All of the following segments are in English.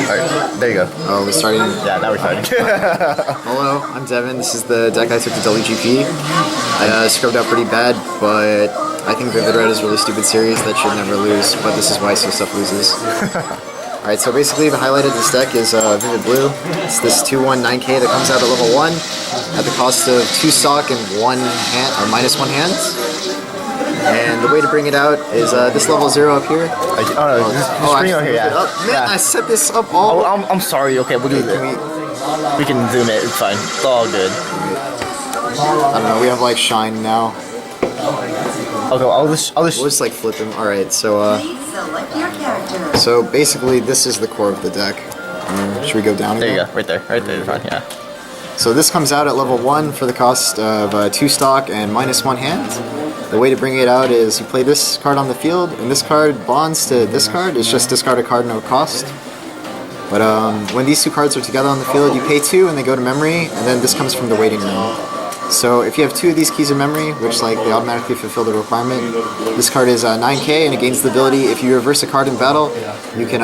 Alright, there you go. Oh, we're starting. Yeah, now we're starting. Hello, I'm Devin. This is the deck I took to WGP. I scrubbed out pretty bad, but I think Vividred is a really stupid series that should never lose, but this is why so stuff loses. Alright, so basically the highlight of this deck is Vivid Blue. It's this 2/1 9K that comes out at level 1 at the cost of 2 stock and 1 hand, or -1 hand. And the way to bring it out is this level 0 up here. Screen over here, yeah. Man, yeah. I set this up all... I'm sorry, okay, we'll do this. We can zoom it, it's fine. It's all good. I don't know, we have like shine now. Okay, I'll just We'll just like flip him. Alright, so so basically this is the core of the deck. Should we go down there again? you go, right there, fine, yeah. So this comes out at level 1 for the cost of 2 stock and -1 hand. The way to bring it out is you play this card on the field, and this card bonds to this card. It's just discard a card, no cost. But when these two cards are together on the field, you pay 2 and they go to memory, and then this comes from the waiting room. So if you have 2 of these keys in memory, which like they automatically fulfill the requirement, this card is 9K and it gains the ability, if you reverse a card in battle, you can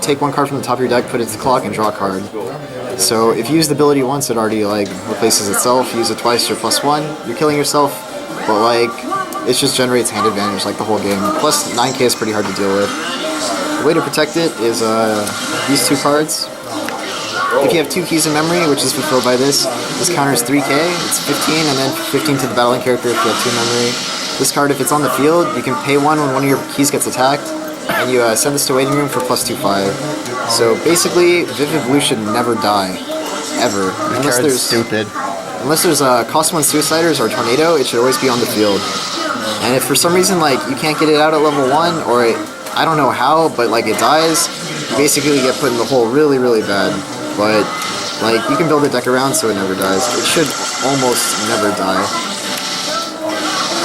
take 1 card from the top of your deck, put it to the clock, and draw a card. So if you use the ability once, it already like replaces itself. Use it twice, you're +1. You're killing yourself, but like it just generates hand advantage like the whole game. Plus 9K is pretty hard to deal with. The way to protect it is these 2 cards. If you have 2 keys in memory, which is fulfilled by this counters 3K. It's 15 and then 15 to the battling character if you have 2 in memory. This card, if it's on the field, you can pay 1 when one of your keys gets attacked, and you send this to waiting room for +2/5. So basically, Vivid Blue should never die, ever. Unless there's stupid. Unless there's a cost 1 Suiciders or Tornado, it should always be on the field. And if for some reason like you can't get it out at level 1, or I don't know how, but like it dies, you basically get put in the hole really, really bad. But like you can build a deck around so it never dies. It should almost never die.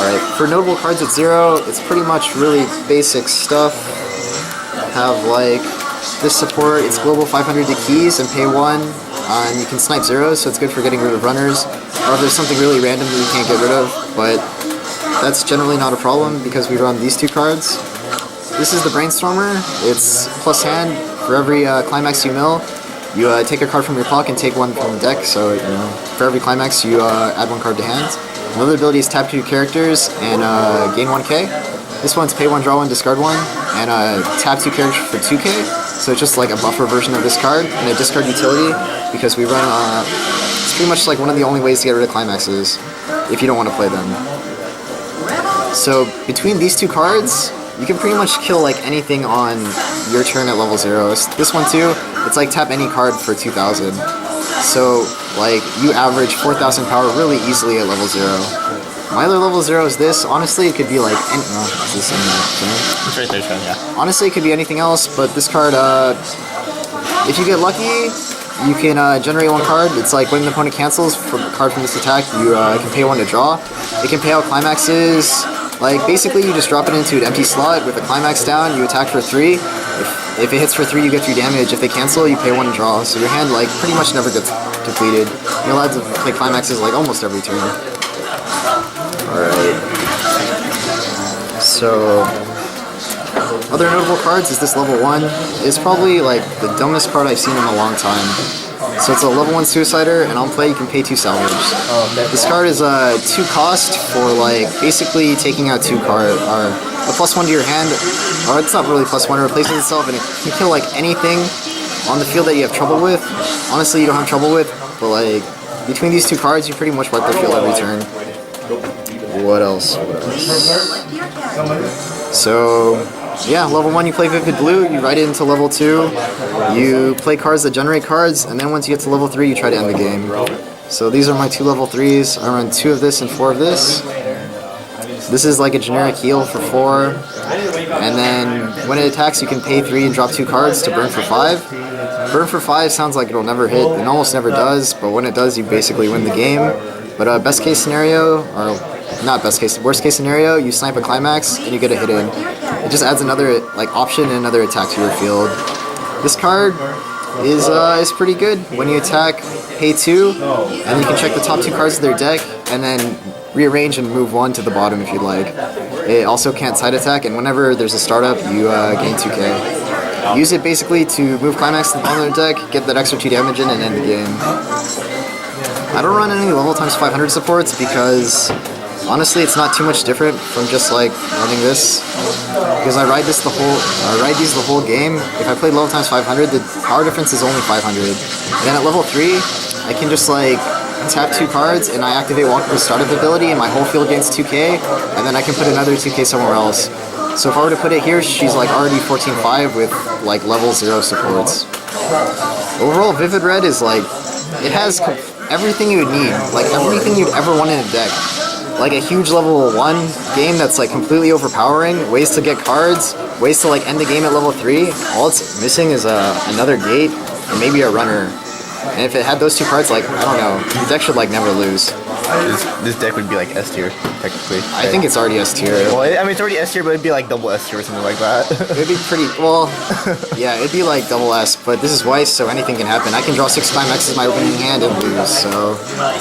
Alright, for notable cards at 0, it's pretty much really basic stuff. Have like this support, it's global 500 to keys and pay 1. And you can snipe zeros, so it's good for getting rid of runners. Or if there's something really random that you can't get rid of, but that's generally not a problem because we run these 2 cards. This is the Brainstormer. It's plus hand. For every climax you mill, you take a card from your clock and take 1 from the deck. So you know, for every climax you add 1 card to hand. Another ability is tap 2 characters and gain 1K. This one's pay 1, draw 1, discard 1, and tap 2 characters for 2K. So it's just like a buffer version of this card, and a discard utility, because we run, it's pretty much like one of the only ways to get rid of climaxes, if you don't want to play them. So between these 2 cards, you can pretty much kill like anything on your turn at level 0. This one too, it's like tap any card for 2,000. So like you average 4,000 power really easily at level 0. My other level 0 is this. Honestly, it could be like any, is this in the turn? It's right there, Sean, yeah. Honestly, it could be anything else, but this card, if you get lucky, you can generate 1 card. It's like when the opponent cancels for a card from this attack, you can pay 1 to draw. It can pay out climaxes. Like basically, you just drop it into an empty slot with a climax down. You attack for 3. If it hits for 3, you get 3 damage. If they cancel, you pay 1 to draw. So your hand like pretty much never gets depleted. You're allowed to play climaxes like almost every turn. Alright, so other notable cards is this level 1. It's probably like the dumbest card I've seen in a long time. So it's a level 1 Suicider, and on play you can pay 2 salvage. This card is 2 cost for like basically taking out 2 cards, or a +1 to your hand, or it's not really +1, it replaces itself, and it can kill like anything on the field that you have trouble with. Honestly, you don't have trouble with, but like between these 2 cards you pretty much wipe their field every turn. What else? So, yeah, level 1 you play Vivid Blue, you ride it into level 2, you play cards that generate cards, and then once you get to level 3 you try to end the game. So these are my 2 level 3s, I run 2 of this and 4 of this. This is like a generic heal for 4, and then when it attacks you can pay 3 and drop 2 cards to burn for 5. Burn for 5 sounds like it'll never hit, it almost never does, but when it does you basically win the game. But best case scenario, or not best case, worst case scenario, you snipe a climax and you get a hit in. It just adds another like option and another attack to your field. This card is pretty good. When you attack, pay 2, and you can check the top 2 cards of their deck, and then rearrange and move 1 to the bottom if you'd like. It also can't side attack, and whenever there's a startup, you gain 2K. use it basically to move Climax to the bottom of their deck, get that extra 2 damage in, and end the game. I don't run any level times 500 supports because honestly it's not too much different from just like running this. Because I ride these the whole game. If I played level times 500, the power difference is only 500. And then at level 3, I can just like tap 2 cards and I activate Walker's startup ability and my whole field gains 2k, and then I can put another 2k somewhere else. So if I were to put it here, she's like already 14-5 with like level 0 supports. Overall, Vividred is like, it has everything you would need, like everything you'd ever want in a deck. Like a huge level 1 game that's like completely overpowering, ways to get cards, ways to like end the game at level 3. All it's missing is another gate or maybe a runner. And if it had those 2 cards, like, I don't know, the deck should like never lose. This deck would be like S tier, technically. I think it's already S tier. Well, I mean, it's already S tier, but it'd be like double S tier or something like that. It'd be pretty, well, yeah, it'd be like double S, but this is Weiss, so anything can happen. I can draw 6 Climax as my opening hand and lose, so,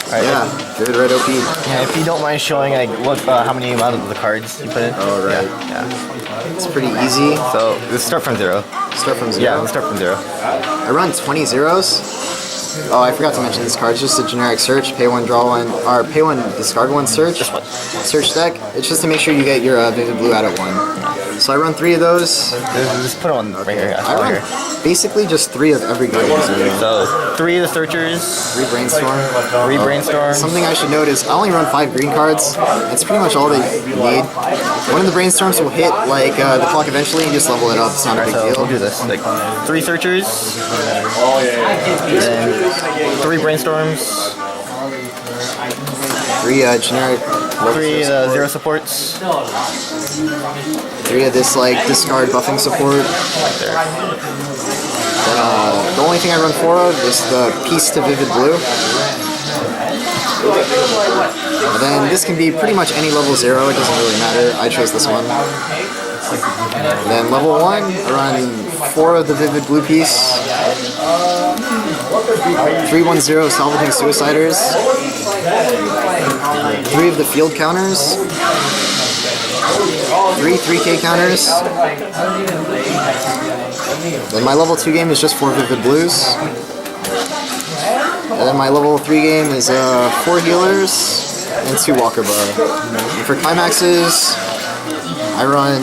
yeah, Vividred OP. Yeah, if you don't mind showing, like, what, how many amount of the cards you put in. Oh, right. Yeah. It's pretty easy. So, let's start from 0. Start from 0? Yeah, let's start from 0. I run 20 zeros. Oh, I forgot to mention this card. It's just a generic search, pay 1, draw 1, or pay 1, discard 1 search. Search deck. It's just to make sure you get your Vivid Blue out at 1. So I run 3 of those. Just put one right here. I run basically just 3 of every card. So 3 of the searchers. 3 brainstorm. 3 brainstorm. Something I should note is I only run 5 green cards. It's pretty much all that you need. One of the brainstorms will hit like the clock eventually and just level it up. It's not a big deal. We'll do this. Like 3 searchers. And 3 brainstorms. 3 generic. 3 0 supports. 3 of this like discard buffing support. Then the only thing I run 4 of is the piece to Vivid Blue. And then this can be pretty much any level 0, it doesn't really matter. I chose this one. And then level 1, I run 4 of the Vivid Blue piece. 3-1-0 Salvaging Suiciders. 3 of the field counters. 3 3k counters. Then my level 2 game is just 4 Vivid Blues. And then my level 3 game is 4 healers and 2 Walker Bar. And for climaxes, I run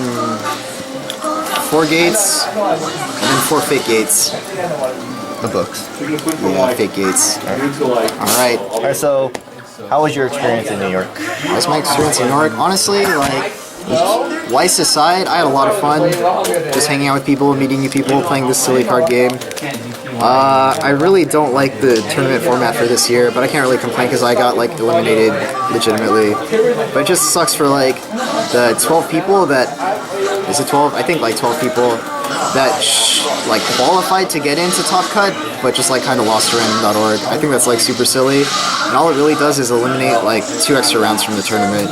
4 gates and then 4 fake gates. The books. Yeah, fake gates. Alright. Alright, so how was your experience in New York? How was my experience in New York? Honestly, like, Weiss aside, I had a lot of fun just hanging out with people, meeting new people, playing this silly card game. I really don't like the tournament format for this year, but I can't really complain because I got like eliminated legitimately. But it just sucks for like the 12 people that, is it 12? I think like 12 people that like qualified to get into Top Cut, but just like kind of lost to random.org. I think that's like super silly, and all it really does is eliminate like 2 extra rounds from the tournament.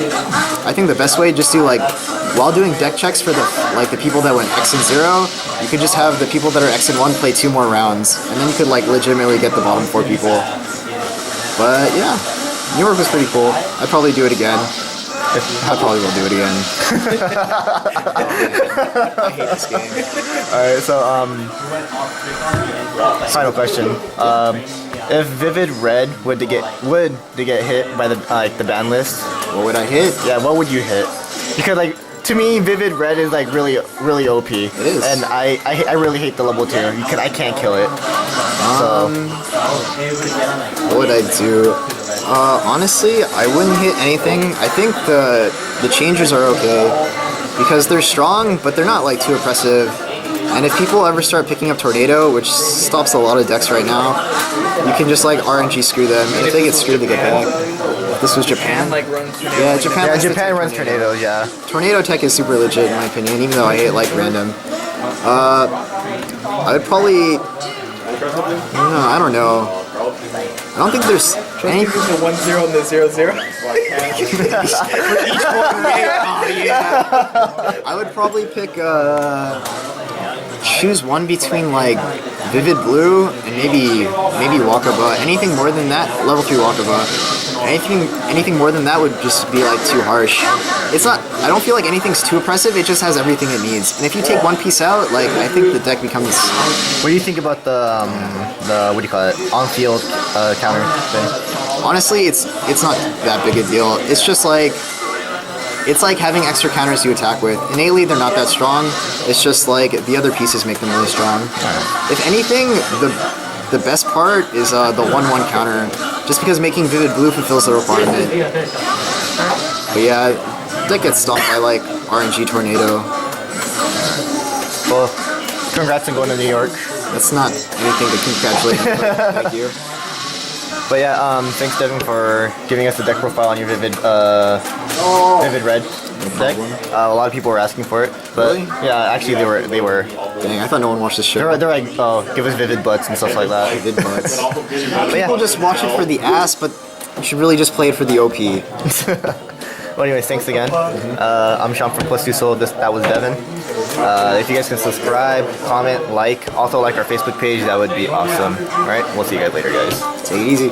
I think the best way, just do like, while doing deck checks for the people that went X and 0, you could just have the people that are X and 1 play 2 more rounds, and then you could like legitimately get the bottom 4 people. But yeah, New York was pretty cool. I'd probably do it again. I probably will do it again. I hate this game. Alright, so final question. If Vividred would to get hit by the ban list, what would I hit? Yeah, what would you hit? Because like, to me, Vividred is like really OP. It is. And I really hate the level 2 because I can't kill it. What would I do? Honestly, I wouldn't hit anything. I think the changes are okay because they're strong, but they're not like too oppressive. And if people ever start picking up Tornado, which stops a lot of decks right now, you can just like RNG screw them. And if they get screwed, they get back. This was Japan. Yeah, Japan. Yeah, Japan runs Tornado. Yeah. Tornado tech is super legit in my opinion, even though I hate like random. I would probably. I don't know. I don't think there's any. The 1-0 and the 0-0. I would probably pick choose one between like Vivid Blue and maybe Wakaba. Anything more than that, level 3 Wakaba. Anything more than that would just be like too harsh. It's not. I don't feel like anything's too oppressive. It just has everything it needs. And if you take one piece out, like I think the deck becomes. What do you think about the what do you call it, on-field counter thing? Honestly, it's not that big a deal. It's just like. It's like having extra counters to attack with. Innately, they're not that strong. It's just like the other pieces make them really strong. If anything, the best part is the 1/1 counter, just because making Vivid Blue fulfills the requirement. But yeah, that gets stopped by like RNG Tornado. Well, congrats on going to New York. That's not anything to congratulate me for. Thank you. But yeah, thanks Devin for giving us the deck profile on your Vividred deck. A lot of people were asking for it, but Really? yeah, actually they were. Dang, I thought no one watched this show. They're like, oh, give us Vivid Butts and stuff like that. Vivid Butts. But yeah. People just watch it for the ass, but you should really just play it for the OP. Well, anyways, thanks again. I'm Sean from Plus 2 Soul. That was Devin. If you guys can subscribe, comment, also like our Facebook page, that would be awesome. All right, we'll see you guys later, guys. Take it easy.